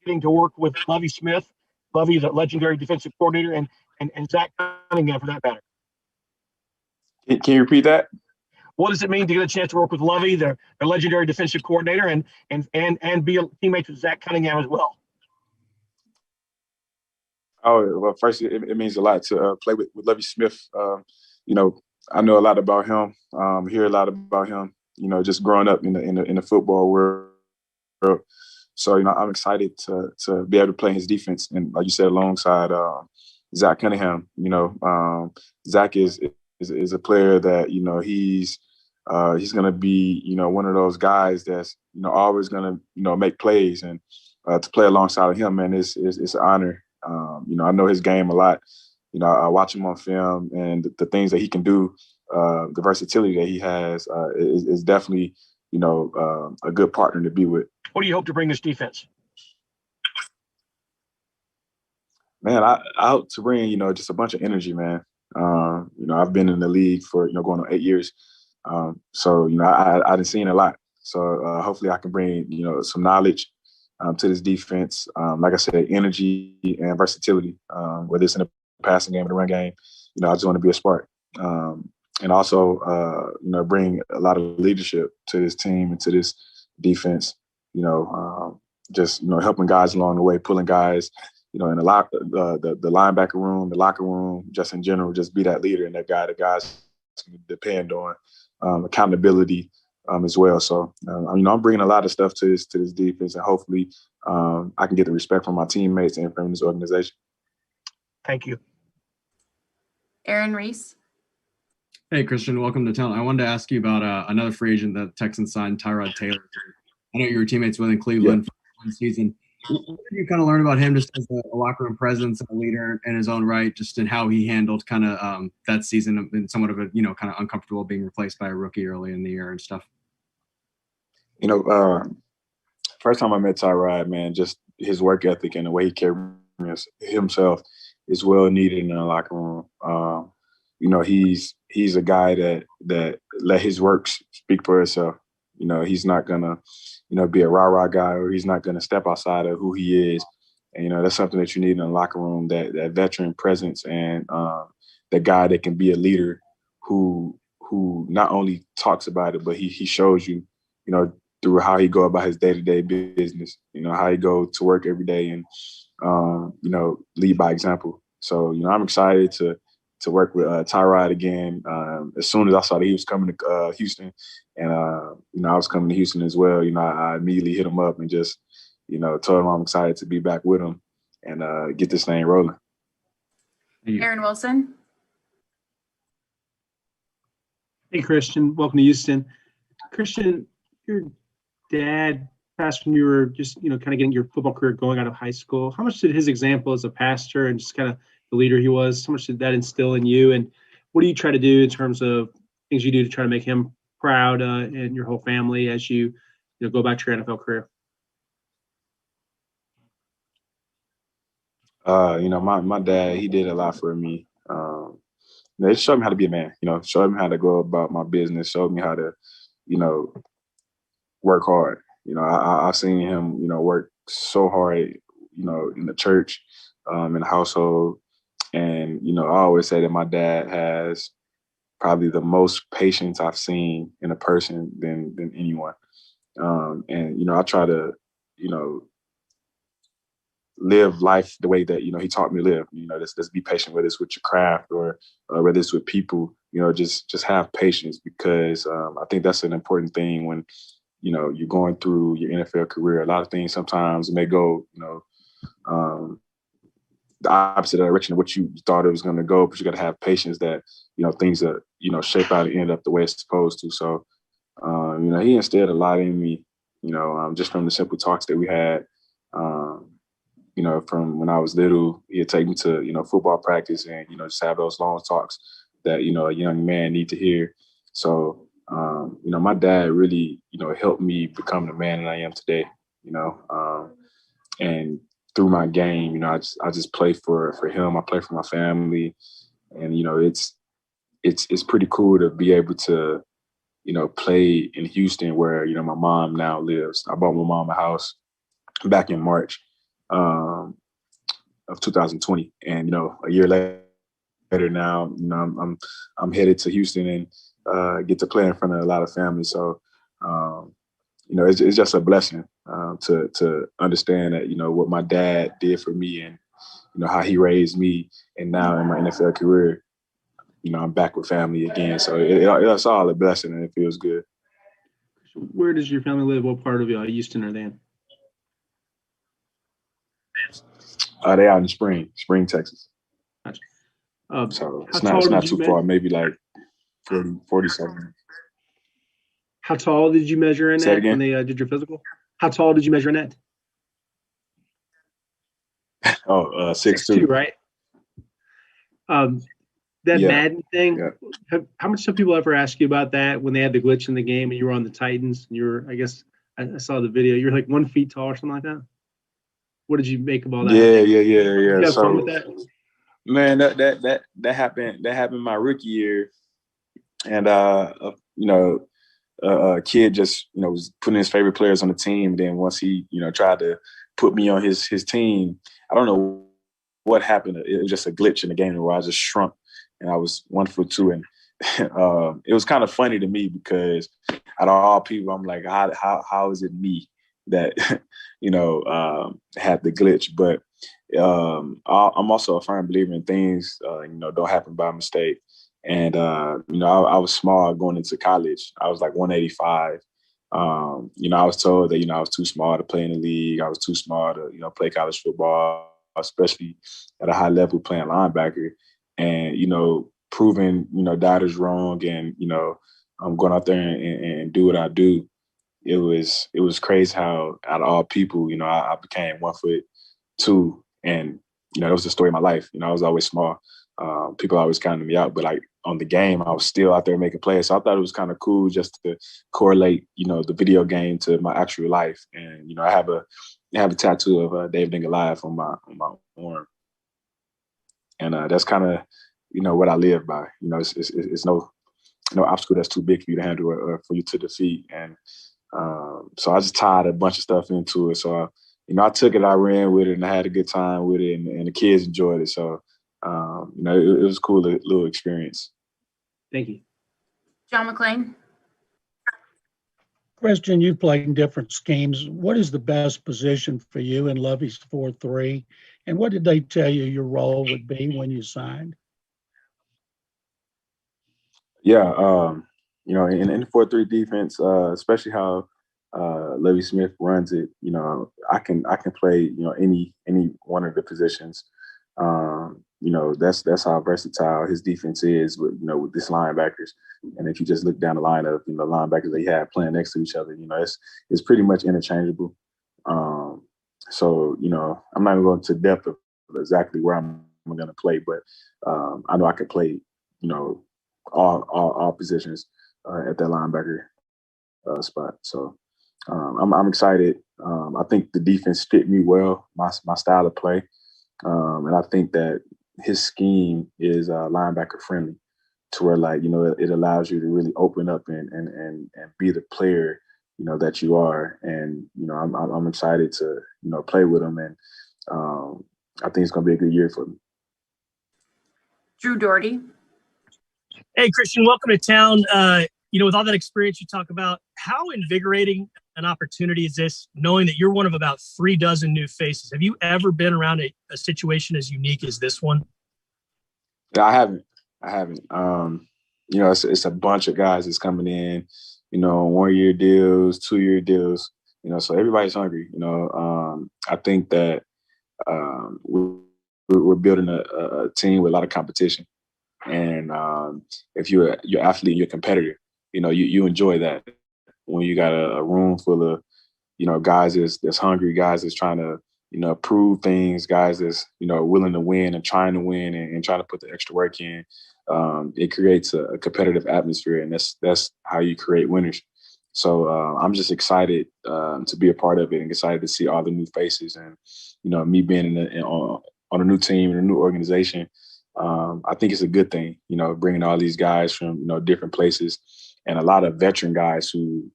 getting to work with Lovie Smith. Lovie is a legendary defensive coordinator, and Zach Cunningham for that matter. Can you repeat that? What does it mean to get a chance to work with Lovie, the legendary defensive coordinator, and be a teammate with Zach Cunningham as well? Oh, well, first, it means a lot to play with Lovie Smith. I know a lot about him, hear a lot about him, just growing up in the football world. So, I'm excited to be able to play his defense. And like you said, alongside Zach Cunningham, Zach is a player that, he's going to be, one of those guys that's, always going to, make plays. And to play alongside of him, man, it's an honor. I know his game a lot. I watch him on film, and the things that he can do, the versatility that he has is definitely, a good partner to be with. What do you hope to bring this defense? Man, I hope to bring, just a bunch of energy, man. I've been in the league for, going on 8 years. So, I done seen a lot. So hopefully I can bring, some knowledge to this defense. Like I said, energy and versatility, whether it's in the passing game or the run game. I just want to be a spark. And also, bring a lot of leadership to this team and to this defense. Just helping guys along the way, pulling guys, in the linebacker room, the locker room, just in general, just be that leader and that guy that guys can depend on. Accountability as well. So, I'm bringing a lot of stuff to this defense, and hopefully, I can get the respect from my teammates and from this organization. Thank you, Aaron Reese. Hey, Christian, welcome to town. I wanted to ask you about another free agent that the Texans signed, Tyrod Taylor. I know you were teammates with in Cleveland for one season. What did you kind of learn about him just as a locker room presence and a leader in his own right, just in how he handled kind of that season and somewhat of a, kind of uncomfortable being replaced by a rookie early in the year and stuff? First time I met Tyrod, man, just his work ethic and the way he carries himself is well needed in the locker room. He's a guy that let his work speak for itself. He's not gonna, be a rah-rah guy, or he's not gonna step outside of who he is. And, that's something that you need in the locker room, that veteran presence and the guy that can be a leader who not only talks about it, but he shows you, through how he go about his day-to-day business, how he go to work every day and, lead by example. So, I'm excited to work with Tyrod again. As soon as I saw that he was coming to Houston, and I was coming to Houston as well, I immediately hit him up and just, told him I'm excited to be back with him and get this thing rolling. Aaron Wilson. Hey, Christian. Welcome to Houston. Christian, your dad passed when you were just, kind of getting your football career going out of high school. How much did his example as a pastor and just kind of the leader he was, how much did that instill in you? And what do you try to do in terms of things you do to try to make him proud and your whole family as you go back to your NFL career? My dad, he did a lot for me. They showed me how to be a man, showed me how to go about my business, showed me how to, work hard. I've seen him, work so hard, in the church, in the household. And, I always say that my dad has probably the most patience I've seen in a person than anyone. And, I try to, live life the way that, he taught me to live. Let's be patient, whether it's with your craft or whether it's with people, just have patience, because I think that's an important thing when, you're going through your NFL career. A lot of things sometimes may go, the opposite direction of what you thought it was going to go, but you got to have patience that, things that, shape out and end up the way it's supposed to. So, he instilled a lot in me, just from the simple talks that we had, from when I was little. He'd take me to, football practice and, just have those long talks that, a young man need to hear. So, my dad really, helped me become the man that I am today, and through my game, I just play for him. I play for my family, and it's pretty cool to be able to, play in Houston where my mom now lives. I bought my mom a house back in March of 2020. And, a year later now, I'm headed to Houston and get to play in front of a lot of family. So, it's just a blessing to understand that, what my dad did for me and, how he raised me. And now in my NFL career, I'm back with family again. So it's all a blessing and it feels good. Where does your family live? What part of Houston are they in? They out in Spring, Texas. Gotcha. So it's not too far, maybe like 47. How tall did you measure in that when they did your physical? How tall did you measure in that? 6'2", right? That Madden thing. Yeah. How much have people ever ask you about that when they had the glitch in the game and you were on the Titans and you were, I guess I saw the video. You're like 1 feet tall or something like that. What did you make of all that? Yeah. You have fun with that? Man, that happened. That happened my rookie year, and a kid just was putting his favorite players on the team. And then once he tried to put me on his team, I don't know what happened. It was just a glitch in the game where I just shrunk, and I was 1'2", and it was kind of funny to me because out of all people, I'm like, how is it me that had the glitch? But I'm also a firm believer in things don't happen by mistake. And I was small going into college. I was like 185. I was told that I was too small to play in the league. I was too small to play college football, especially at a high level playing linebacker. And proving doubters wrong, and I'm going out there and do what I do. It was crazy how out of all people, I became 1'2", and it was the story of my life. I was always small. People always counted me out, but like on the game, I was still out there making plays. So I thought it was kind of cool just to correlate, the video game to my actual life. And I have a tattoo of David and Goliath on my arm, and that's kind of what I live by. It's no obstacle that's too big for you to handle or for you to defeat. And so I just tied a bunch of stuff into it. So I took it, I ran with it, and I had a good time with it, and the kids enjoyed it. So it was a cool little experience. Thank you. John McClain. Christian, you've played in different schemes. What is the best position for you in Lovey's 4-3? And what did they tell you your role would be when you signed? Yeah, in the 4-3 defense, especially how Lovie Smith runs it, I can play any one of the positions. That's how versatile his defense is with this linebackers. And if you just look down the line of linebackers they have playing next to each other, it's pretty much interchangeable. So I'm not even going to depth of exactly where I'm going to play, but I know I could play all positions at that linebacker spot. So I'm excited. I think the defense fit me well, my style of play. And I think that his scheme is linebacker friendly, to where it allows you to really open up and be the player that you are. And I'm excited to play with him, and I think it's going to be a good year for me. Drew Doherty. Hey, Christian, welcome to town. With all that experience you talk about, how invigorating an opportunity is this, knowing that you're one of about 36 new faces? Have you ever been around a situation as unique as this one? Yeah, I haven't. It's a bunch of guys that's coming in, 1-year deals, 2-year deals, so everybody's hungry. I think that we're building a team with a lot of competition. And if you're an athlete and you're a competitor, you enjoy that. When you got a room full of, guys that's hungry, guys that's trying to, prove things, guys that's, willing to win and trying to win and trying to put the extra work in, it creates a competitive atmosphere, and that's how you create winners. So I'm just excited to be a part of it, and excited to see all the new faces, and, me being on a new team and a new organization. I think it's a good thing, bringing all these guys from, different places, and a lot of veteran guys who,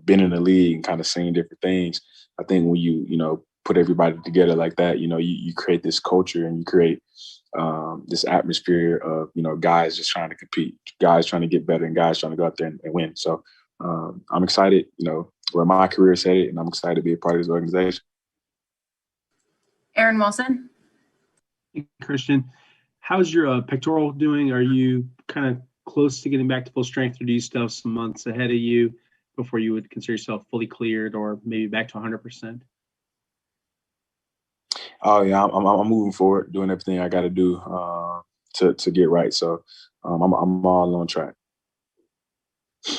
been in the league and kind of seen different things. I think when you put everybody together like that, you create this culture and you create this atmosphere of, guys just trying to compete, guys trying to get better, and guys trying to go out there and win. So I'm excited, where my career is headed, and I'm excited to be a part of this organization. Aaron Wilson. Hey, Christian, how's your pectoral doing? Are you kind of close to getting back to full strength, or do you still have some months ahead of you before you would consider yourself fully cleared or maybe back to 100%? Oh yeah, I'm moving forward, doing everything I got to do to get right. So I'm all on track.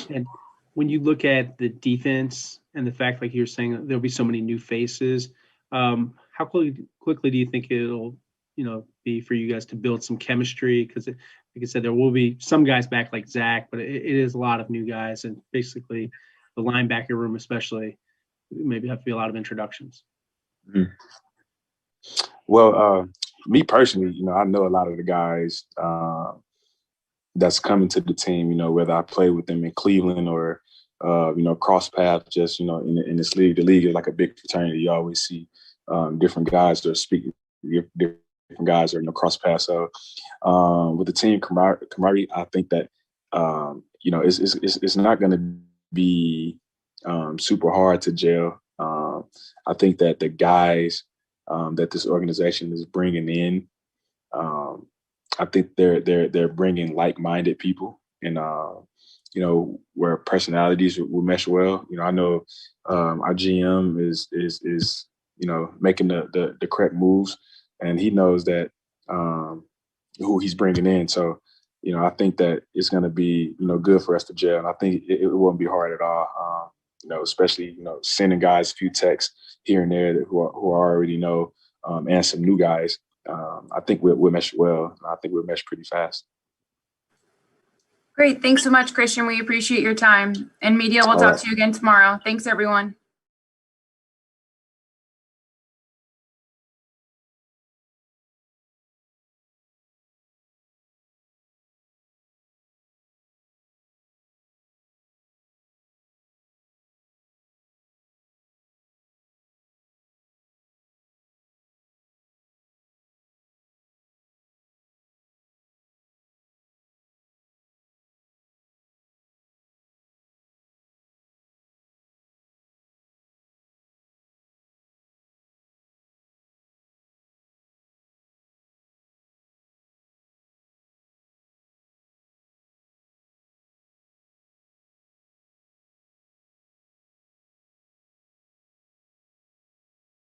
And when you look at the defense and the fact, like you were saying, there'll be so many new faces, how quickly do you think it'll, be for you guys to build some chemistry? Because, like I said, there will be some guys back like Zach, but it is a lot of new guys, and basically the linebacker room, especially, maybe have to be a lot of introductions. Mm-hmm. Well, me personally, I know a lot of the guys that's coming to the team, whether I play with them in Cleveland or, cross paths just, in this league. The league is like a big fraternity. You always see different guys that are speaking, different guys are, cross paths. So with the team camaraderie, I think that, it's not going to be super hard to gel. I think that the guys that this organization is bringing in, I think they're bringing like-minded people, and where personalities will mesh well. I know our GM is making the correct moves, and he knows that who he's bringing in. So I think that it's going to be good for us to gel, and I think it won't be hard at all. Especially sending guys a few texts here and there who already know, and some new guys. I think we'll mesh well. I think we'll mesh pretty fast. Great. Thanks so much, Christian. We appreciate your time. And media, we'll talk to you again tomorrow. Thanks, everyone.